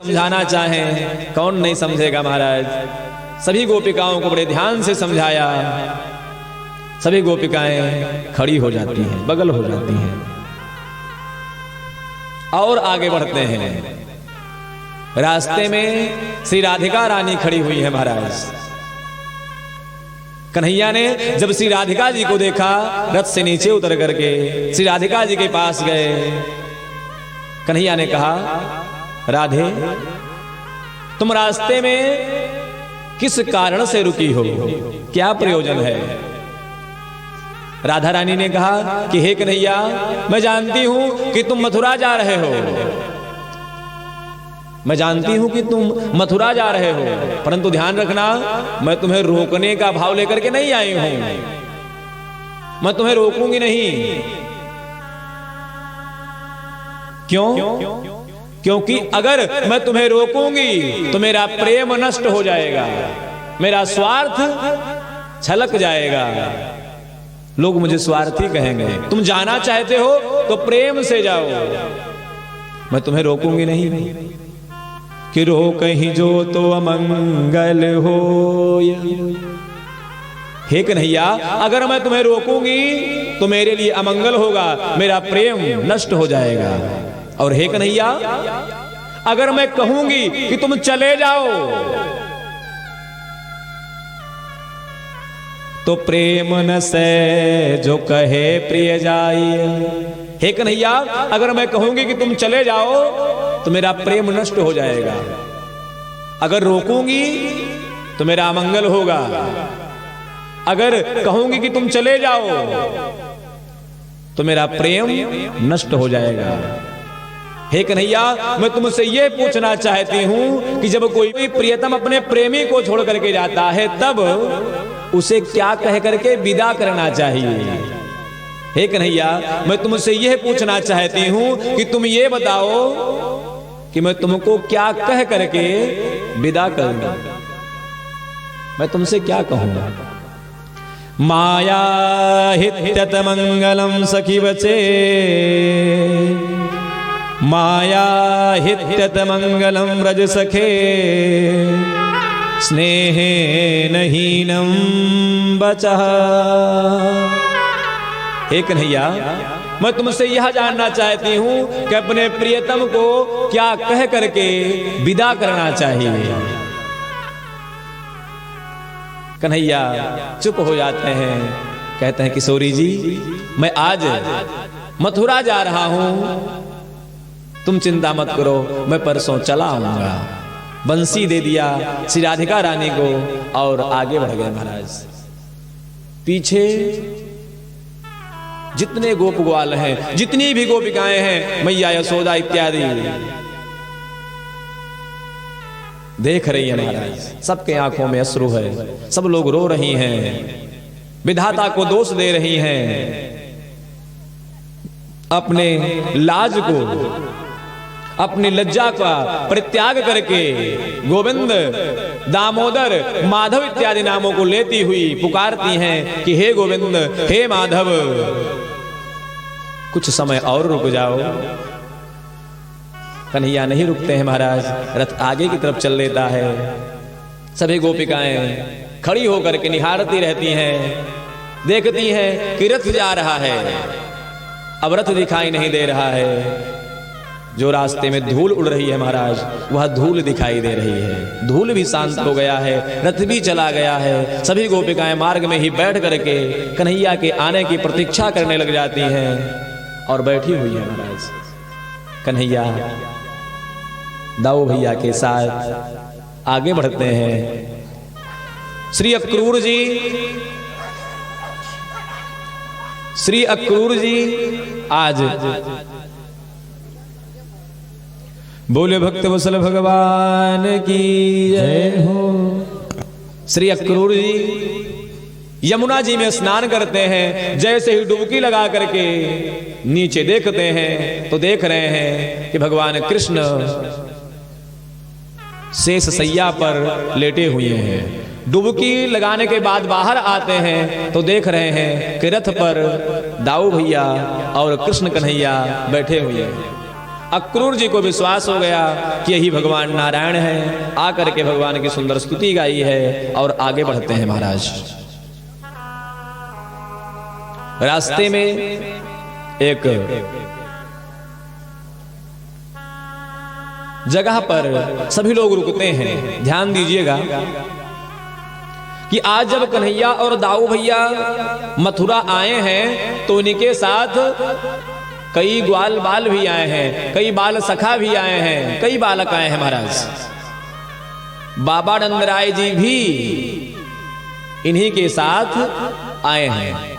समझाना चाहें, कौन नहीं समझेगा महाराज। सभी गोपिकाओं को बड़े ध्यान से समझाया। सभी गोपिकाएं खड़ी हो जाती हैं, बगल हो जाती हैं और आगे बढ़ते हैं। रास्ते में श्री राधिका रानी खड़ी हुई है महाराज। कन्हैया ने जब श्री राधिका जी को देखा, रथ से नीचे उतर करके श्री राधिका जी के पास गए। कन्हैया ने कहा, राधे तुम रास्ते में किस कारण से रुकी हो, क्या प्रयोजन है? राधा रानी ने कहा कि हे कन्हैया, मैं जानती हूं कि तुम मथुरा जा रहे हो, मैं जानती हूं कि तुम मथुरा जा रहे हो, परंतु ध्यान रखना मैं तुम्हें रोकने का भाव लेकर के नहीं आई हूं, मैं तुम्हें रोकूंगी नहीं। क्यों? क्योंकि अगर मैं तुम्हें रोकूंगी तो मेरा प्रेम नष्ट हो जाएगा, मेरा स्वार्थ छलक जाएगा, लोग मुझे स्वार्थी कहेंगे। तुम जाना चाहते हो तो प्रेम से जाओ, मैं तुम्हें रोकूंगी नहीं। कि रोक ही जो तो अमंगल हो। हे कन्हैया, अगर मैं तुम्हें रोकूंगी तो मेरे लिए अमंगल होगा, मेरा प्रेम नष्ट हो जाएगा। और हे कन्हैया, अगर मैं कहूंगी कि तुम चले जाओ तो प्रेम न से जो कहे प्रिय जाई। हे कन्हैया, अगर मैं कहूंगी कि तुम चले जाओ तो मेरा प्रेम नष्ट हो जाएगा, अगर रोकूंगी तो मेरा अमंगल होगा, अगर कहूंगी कि तुम चले जाओ तो मेरा प्रेम नष्ट हो जाएगा। हे कन्हैया, मैं तुमसे यह पूछना चाहती हूं कि जब कोई प्रियतम अपने प्रेमी को छोड़ करके जाता है तब उसे क्या कह करके विदा करना चाहिए? हे कन्हैया, मैं तुमसे यह पूछना चाहती हूं कि तुम ये बताओ कि मैं तुमको क्या कह करके विदा करूंगा, मैं तुमसे क्या कहूंगा? माया हित्यत मंगलम सखी बचे, माया हित्यत मंगलम रज सखे, स्नेहे नहीनम बचः। हे कन्हैया, मैं तुमसे यह जानना चाहती हूं कि अपने प्रियतम को क्या कह करके विदा करना चाहिए। कन्हैया चुप हो जाते हैं, कहते हैं किशोरी जी, मैं आज मथुरा जा रहा हूं, तुम चिंता मत करो, मैं परसों चला आऊंगा। बंसी दे दिया श्री राधिका रानी को और आगे बढ़ गए महाराज। पीछे जितने गोप ग्वाल हैं, जितनी भी गोपिकाएं हैं, मैया यशोदा इत्यादि देख रही है महाराज। सबके आंखों में अश्रु है, सब लोग रो रही हैं, विधाता को दोष दे रही हैं, अपने लाज को, अपनी लज्जा का परित्याग करके गोविंद, दामोदर, माधव इत्यादि नामों को लेती हुई पुकारती हैं कि हे गोविंद, हे माधव, कुछ समय और रुक जाओ। कन्हैया नहीं रुकते हैं महाराज, रथ आगे की तरफ चल लेता है। सभी गोपिकाएं खड़ी होकर के निहारती रहती हैं, देखती हैं कि रथ जा रहा है, अब रथ दिखाई नहीं दे रहा है। जो रास्ते में धूल उड़ रही है महाराज, वह धूल दिखाई दे रही है। धूल भी शांत हो गया है, रथ भी चला गया है। सभी गोपिकाएं मार्ग में ही बैठ करके कन्हैया के आने की प्रतीक्षा करने लग जाती हैं और बैठी हुई है महाराज। कन्हैया दाऊ भैया के साथ आगे बढ़ते हैं। श्री अक्रूर जी, श्री अक्रूर जी आज बोले भक्त वत्सल भगवान की जय हो। श्री अक्रूर जी यमुना जी में स्नान करते हैं। जैसे ही डुबकी लगा करके नीचे देखते हैं तो देख रहे हैं कि भगवान कृष्ण शेष सैया पर लेटे हुए हैं। डुबकी लगाने के बाद बाहर आते हैं तो देख रहे हैं कि रथ पर दाऊ भैया और कृष्ण कन्हैया बैठे हुए हैं। अक्रूर जी को विश्वास हो गया कि यही भगवान नारायण है। आकर के भगवान की सुंदर स्तुति गाई है और आगे बढ़ते हैं महाराज। रास्ते में एक जगह पर सभी लोग रुकते हैं। ध्यान दीजिएगा कि आज जब कन्हैया और दाऊ भैया मथुरा आए हैं तो उनके साथ कई ग्वाल बाल भी आए हैं, कई बाल सखा भी आए हैं, कई बालक आए हैं महाराज। बाबा नंदराय जी भी इन्हीं के साथ आए हैं।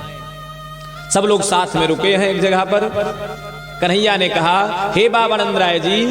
सब लोग साथ में रुके हैं एक जगह पर। कन्हैया ने कहा, हे बाबा नंदराय जी,